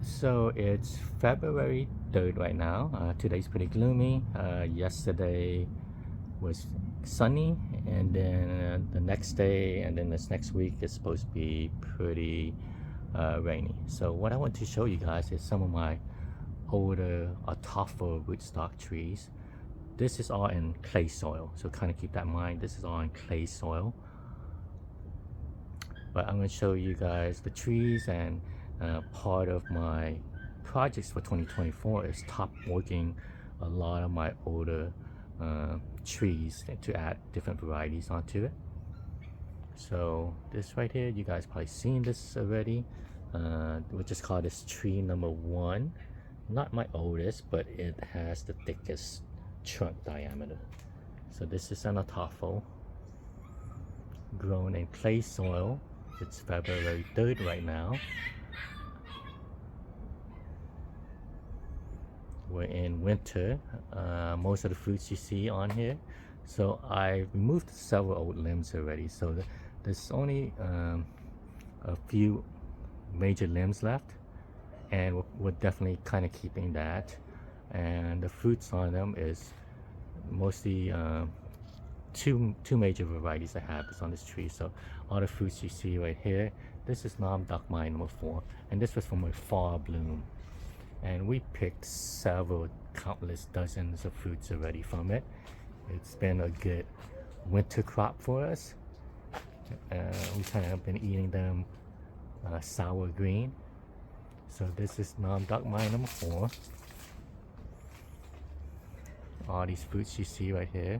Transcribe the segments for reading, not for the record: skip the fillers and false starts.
So it's February 3rd right now. Today's pretty gloomy. Yesterday was sunny, and then the next day, and then this next week is supposed to be pretty rainy. So what I want to show you guys is some of my older Ataulfo rootstock trees. This is all in clay soil, so kind of keep that in mind. This is all in clay soil. But I'm going to show you guys the trees, and part of my projects for 2024 is top working a lot of my older trees to add different varieties onto it. So this right here, you guys probably seen this already. We'll just call this tree number 1. Not my oldest, but it has the thickest trunk diameter. So this is an Ataulfo grown in clay soil. It's February 3rd right now. We're in winter. Most of the fruits you see on here. So I removed several old limbs already. So there's only a few major limbs left, and we're definitely kind of keeping that. And the fruits on them is mostly two major varieties I have is on this tree. So all the fruits you see right here, this is Nam Dak Mai number 4, and this was from a fall bloom. And we picked several countless dozens of fruits already from it. It's been a good winter crop for us. We kind of been eating them sour green. So this is Nam Dak Mai number 4. All these fruits you see right here.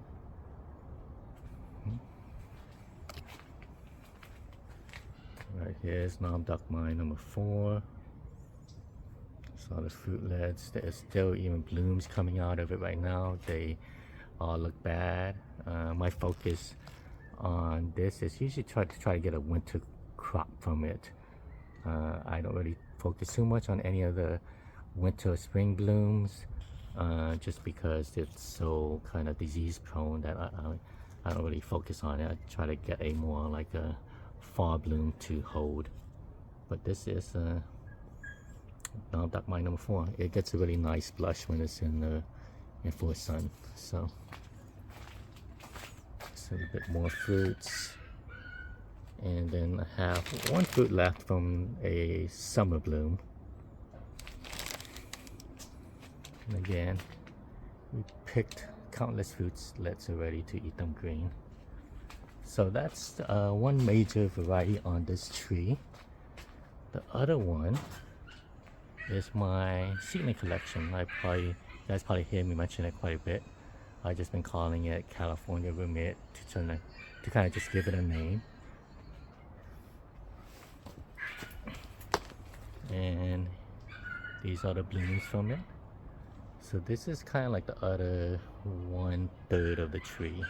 Right here is Nam Dak Mai number 4. So the fruitlets, there's still even blooms coming out of it right now. They all look bad. My focus on this is usually try to get a winter crop from it. I don't really focus too much on any of the winter or spring blooms, just because it's so kind of disease prone that I don't really focus on it. I try to get a more like a fall bloom to hold. But this is Nam Dak Mai number 4. It gets a really nice blush when it's in full sun. So a bit more fruits, and then I have one fruit left from a summer bloom. And again, we picked countless fruitlets already to eat them green. So that's one major variety on this tree. The other one is my seedling collection. You guys probably hear me mention it quite a bit. I've just been calling it California Rumit to kind of just give it a name. And these are the blooms from it. So this is kind of like the other 1/3 of the tree.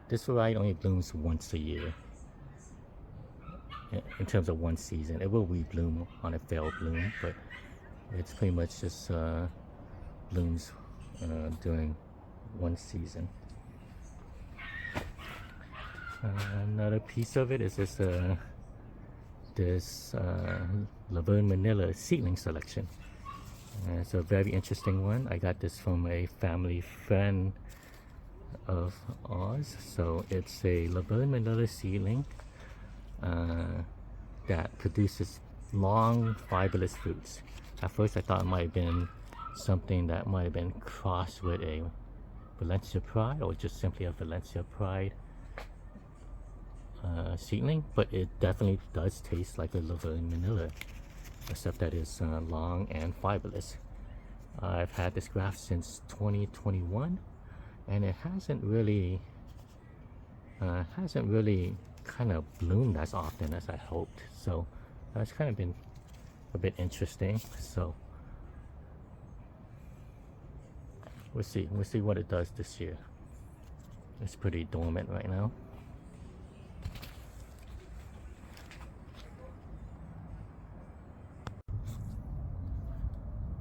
This variety only blooms once a year. In terms of one season, it will rebloom on a failed bloom, but it's pretty much just blooms during one season. Another piece of it is this Laverne Manila seedling selection. It's a very interesting one. I got this from a family friend of ours. So it's a Laverne Manila seedling that produces long fibrous fruits. At first I thought it might have been something that might have been crossed with a Valencia Pride, or just simply a Valencia Pride seedling, but it definitely does taste like a Laverne Manila, except that it's long and fibrous. I've had this graft since 2021, and it hasn't really kind of bloomed as often as I hoped. So that's kind of been a bit interesting. So we'll see what it does this year. It's pretty dormant right now.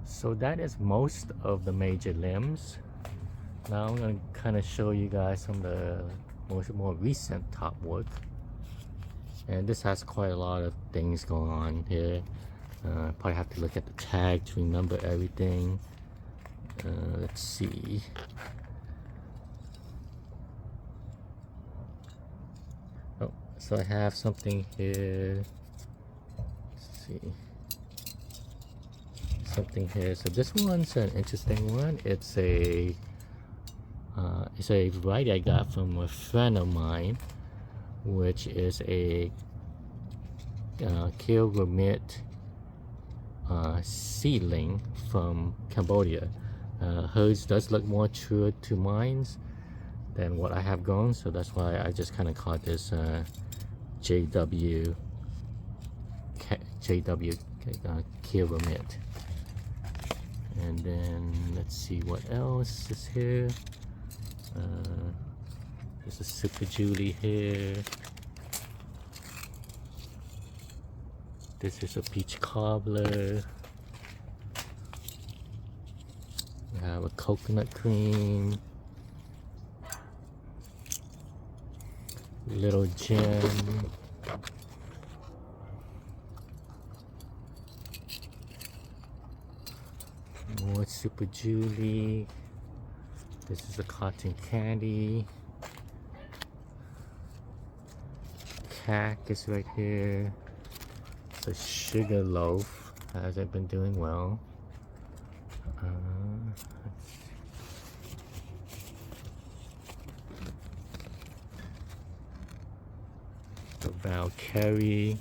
So that is most of the major limbs. Now I'm going to kind of show you guys some of the more recent top work. And this has quite a lot of things going on here. Probably have to look at the tag to remember everything. Let's see. Oh, so I have something here. Let's see. Something here. So this one's an interesting one. It's a variety I got from a friend of mine, which is a Kilgrimit seedling from Cambodia. Hers does look more true to mine's than what I have grown, so that's why I just kind of called this JW Kilgrimit. And then let's see what else is here. There's a Super Julie here. This is a peach cobbler. We have a coconut cream. Little gem. More Super Julie. This is a cotton candy. Cack is right here. It's a sugar loaf. Hasn't been doing well. The Valkyrie.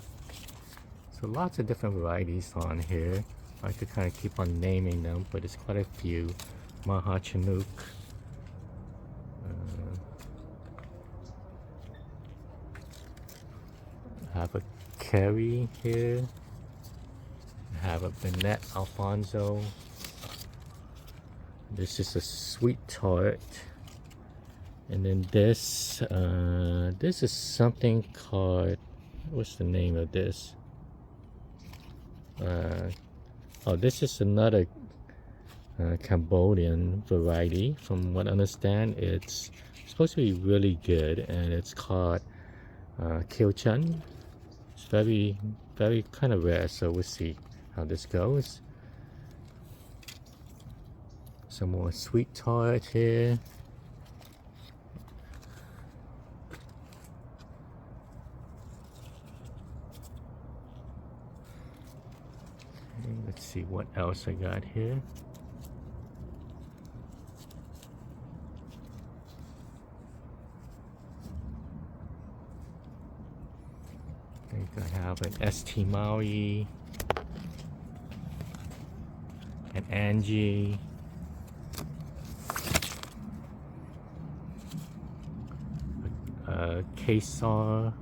So lots of different varieties on here. I could kind of keep on naming them, but it's quite a few. Maha Chinook. I have a Kerry here. I have a Bennett Alfonso. This is a sweet tart. And then this is something called, what's the name of this? Oh, this is another Cambodian variety. From what I understand, it's supposed to be really good, and it's called Kilchun. It's very kind of rare, so we'll see how this goes. Some more sweet tart here. Okay, let's see what else I got here. I think I have an ST Maui, an Angie, a Kesar,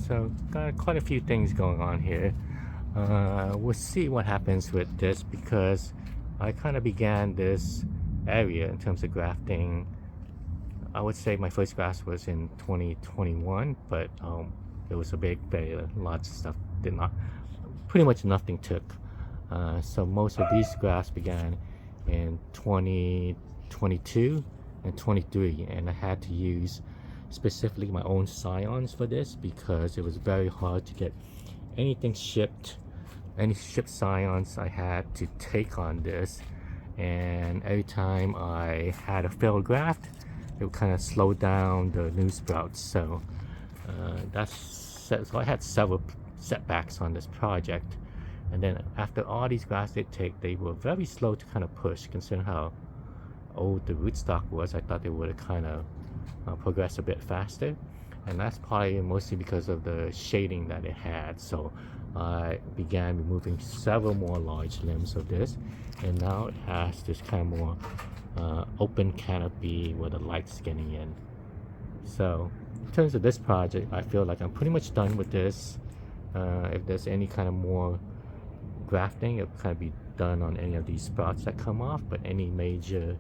so got quite a few things going on here. We'll see what happens with this, because I kind of began this area in terms of grafting. I would say my first graft was in 2021, but it was a big failure. Lots of stuff did not, pretty much nothing took. So most of these grafts began in 2022 and 23, and I had to use specifically my own scions for this because it was very hard to get anything shipped. Any shipped scions I had to take on this, and every time I had a failed graft, it would kind of slow down the new sprouts. So so I had several setbacks on this project. And then after all these grafts they were very slow to kind of push, considering how old the rootstock was. I thought they would have kind of progressed a bit faster, and that's probably mostly because of the shading that it had. So I began removing several more large limbs of this, and now it has this kind of more open canopy where the light's getting in. So in terms of this project, I feel like I'm pretty much done with this. If there's any kind of more grafting, it'll kind of be done on any of these sprouts that come off, but any major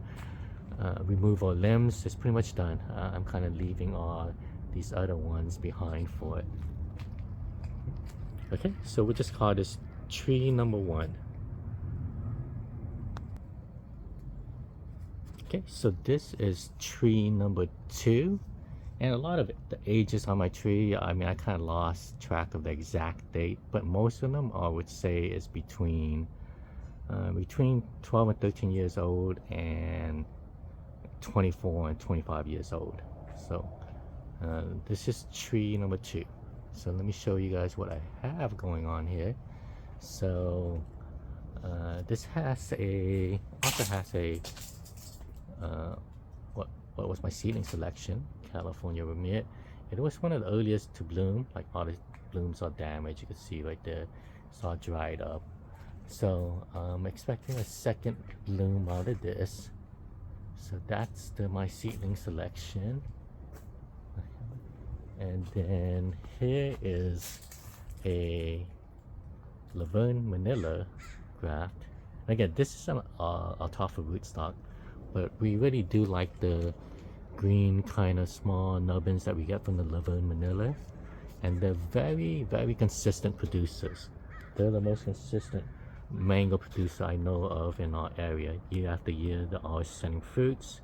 removal of limbs is pretty much done. I'm kind of leaving all these other ones behind for it. Okay, so we'll just call this tree number 1. Okay, so this is tree number 2, and a lot of the ages on my tree, I mean, I kind of lost track of the exact date, but most of them I would say is between 12 and 13 years old and 24 and 25 years old. So this is tree number 2. So let me show you guys what I have going on here. So this also has a what was my seedling selection, California Ramit. It was one of the earliest to bloom. Like, all the blooms are damaged, you can see right there, it's all dried up. So I'm expecting a second bloom out of this. So that's my seedling selection. And then here is a Laverne Manila graft. And again, this is an Ataulfo Rootstock, but we really do like the green kind of small nubbins that we get from the Laverne Manila, and they're very, very consistent producers. They're the most consistent mango producer I know of in our area. Year after year, they're always sending fruits.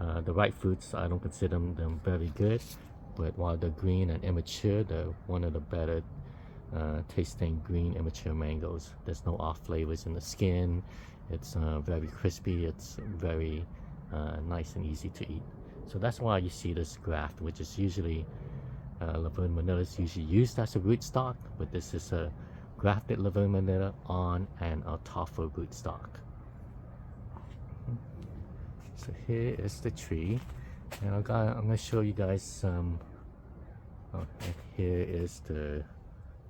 The ripe fruits, I don't consider them very good, but while they're green and immature, they're one of the better tasting green immature mangoes. There's no off flavors in the skin. It's very crispy. It's very nice and easy to eat. So that's why you see this graft, which is usually Laverne Manila is usually used as a rootstock, but this is a grafted Laverne Manila on an Ataulfo rootstock. So here is the tree, and I'm gonna show you guys some. Oh, and here is the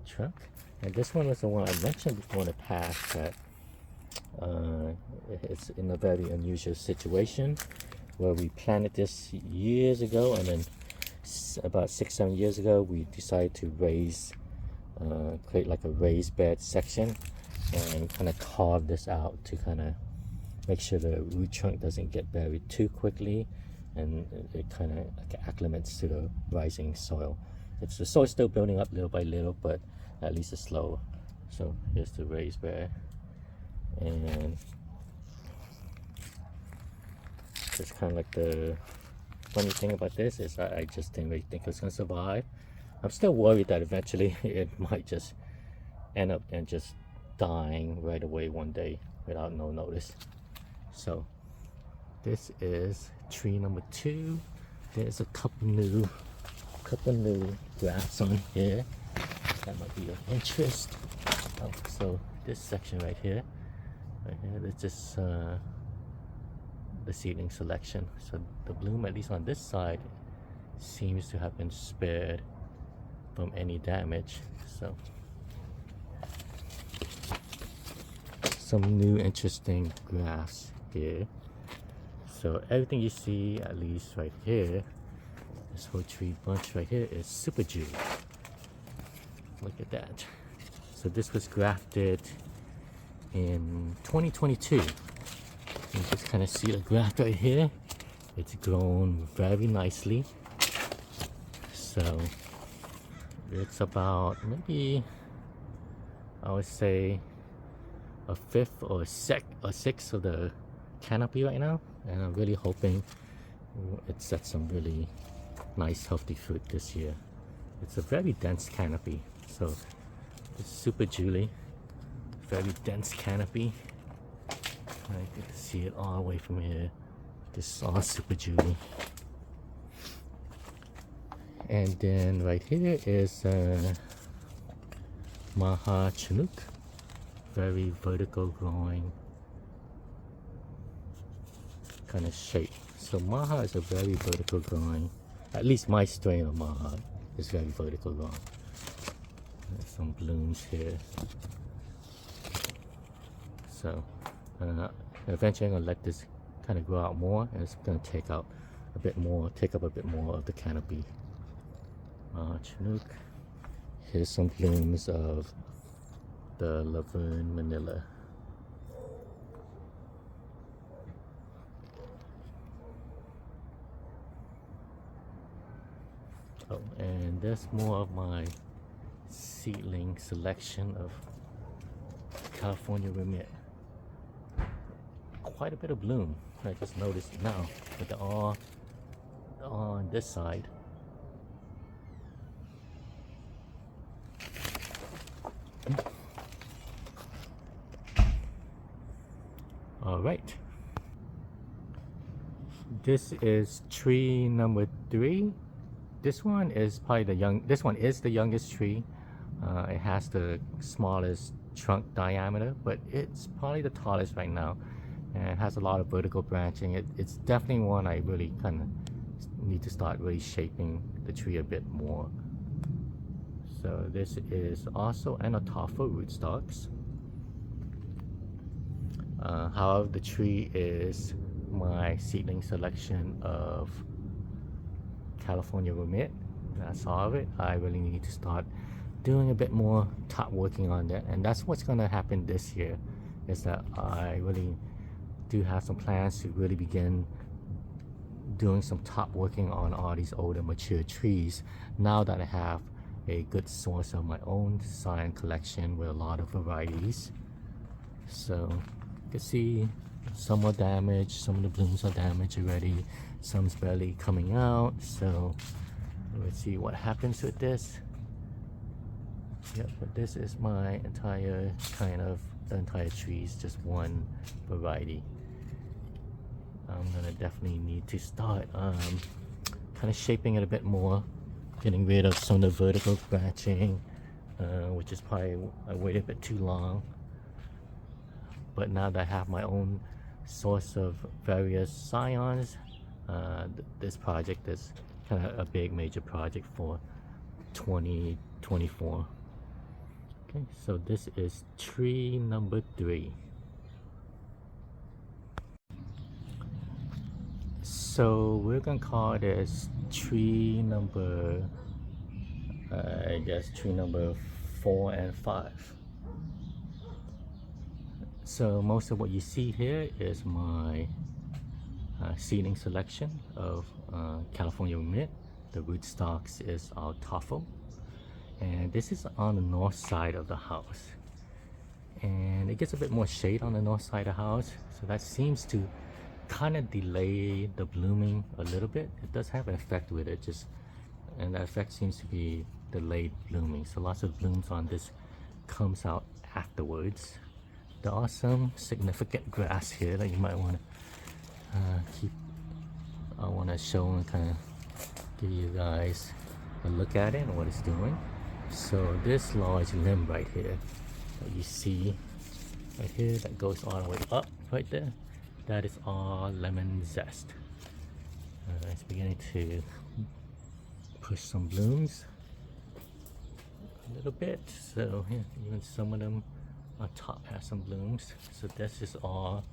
trunk, and this one was the one I mentioned before in the past that it's in a very unusual situation where we planted this years ago, and then about 6-7 years ago we decided to create like a raised bed section and kind of carve this out to kind of make sure the root trunk doesn't get buried too quickly, and it kind of like acclimates to the rising soil. The soil's still building up little by little, but at least it's slow. So here's the raised bed, and it's kind of like the funny thing about this is I just didn't really think it was gonna survive. I'm still worried that eventually it might just end up and just dying right away one day without no notice. So this is tree number 2. There's a couple new grafts on here that might be of interest. Oh, so this section right here, it's just the seedling selection. So the bloom, at least on this side, seems to have been spared from any damage. So some new interesting grafts here. So everything you see, at least right here, this whole tree bunch right here, is super Jew. Look at that. So this was grafted in 2022. You can just kind of see the graft right here. It's grown very nicely. So it's about maybe, I would say, a fifth or a sixth of the canopy right now, and I'm really hoping it sets some really nice healthy fruit this year. It's a very dense canopy, so it's super Julie, very dense canopy. I can see it all the way from here. This is all super Julie. And then right here is Maha Chinook, very vertical growing kind of shape. So Maha is a very vertical growing, at least my strain of Maha is very vertical growing. There's some blooms here. So eventually I'm gonna let this kind of grow out more, and it's gonna take up a bit more of the canopy. Chinook. Here's some blooms of the Laverne Manila. Oh, and there's more of my seedling selection of California Ramit. Quite a bit of bloom. I just noticed now, but they're all on this side. All right. This is tree number 3. This one is probably this one is the youngest tree. It has the smallest trunk diameter, but it's probably the tallest right now, and it has a lot of vertical branching. It's definitely one I really kind of need to start really shaping the tree a bit more. So this is also an Ataulfo Rootstocks. However, the tree is my seedling selection of California Romit. That's all of it. I really need to start doing a bit more top working on that, and that's what's going to happen this year, is that I really do have some plans to really begin doing some top working on all these older mature trees now that I have a good source of my own scion collection with a lot of varieties. So you can see some are damaged, some of the blooms are damaged already, some's barely coming out. So let's see what happens with this. Yep, but this is my entire the entire tree is just one variety. I'm gonna definitely need to start kind of shaping it a bit more, getting rid of some of the vertical branching, which is probably I waited a bit too long. But now that I have my own source of various scions, this project is kind of a big major project for 2024. Okay, so this is tree number 3. So we're gonna call this tree number, I guess tree number 4 and 5. So most of what you see here is my seedling selection of California Romit. The rootstocks is Ataulfo, and this is on the north side of the house, and it gets a bit more shade on the north side of the house, so that seems to kind of delay the blooming a little bit. It does have an effect with it, and that effect seems to be delayed blooming, so lots of blooms on this comes out afterwards. There are some significant grass here that you might want to I want to show and kind of give you guys a look at it and what it's doing. So this large limb right here that you see right here, that goes all the way up right there, that is all lemon zest. It's beginning to push some blooms a little bit. So yeah, even some of them on top has some blooms. So this is all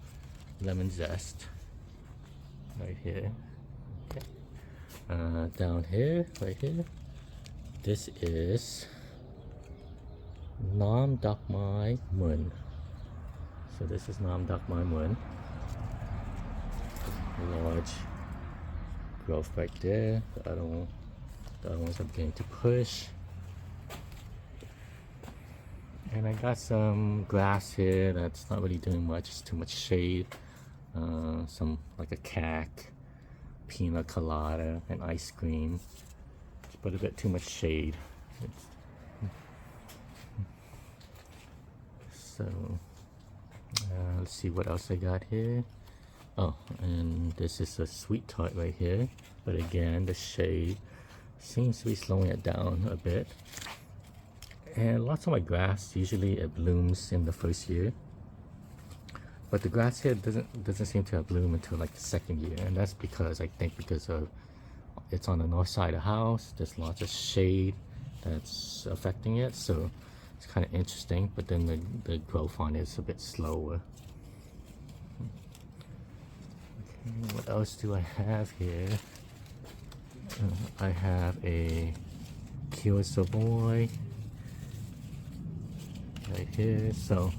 lemon zest right here. Okay. Down here, right here, this is Nam Dak Mai Mun. So this is Nam Dak Mai Mun. Large growth right there. The other ones are beginning to push. And I got some grass here that's not really doing much, it's too much shade. Some like a cac, pina colada, and ice cream. But a bit too much shade. So let's see what else I got here. Oh, and this is a sweet tart right here. But again, the shade seems to be slowing it down a bit. And lots of my grass, usually it blooms in the first year, but the grass here doesn't seem to have bloomed until like the second year, and that's because I think because of it's on the north side of the house. There's lots of shade that's affecting it, so it's kind of interesting. But then the growth on it is a bit slower. Okay, what else do I have here? I have a Kyo Savoy right here, so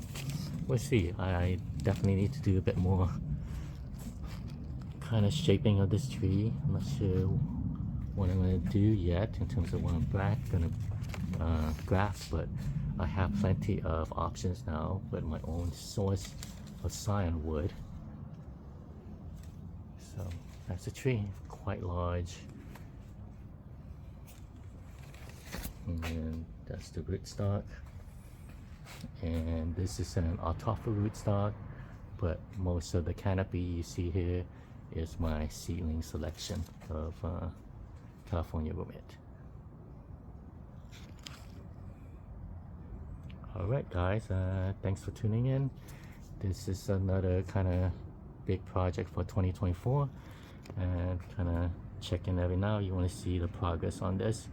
we'll see. I definitely need to do a bit more kind of shaping of this tree. I'm not sure what I'm going to do yet in terms of what I'm going to graft, but I have plenty of options now with my own source of scion wood. So that's a tree, quite large. And that's the rootstock. And this is an Ataulfo rootstock, but most of the canopy you see here is my seedling selection of California Romit. Alright guys, thanks for tuning in. This is another kind of big project for 2024, and kind of checking every now. You want to see the progress on this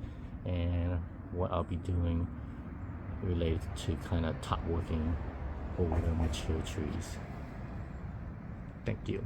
and what I'll be doing related to kind of top working older mature trees. Thank you.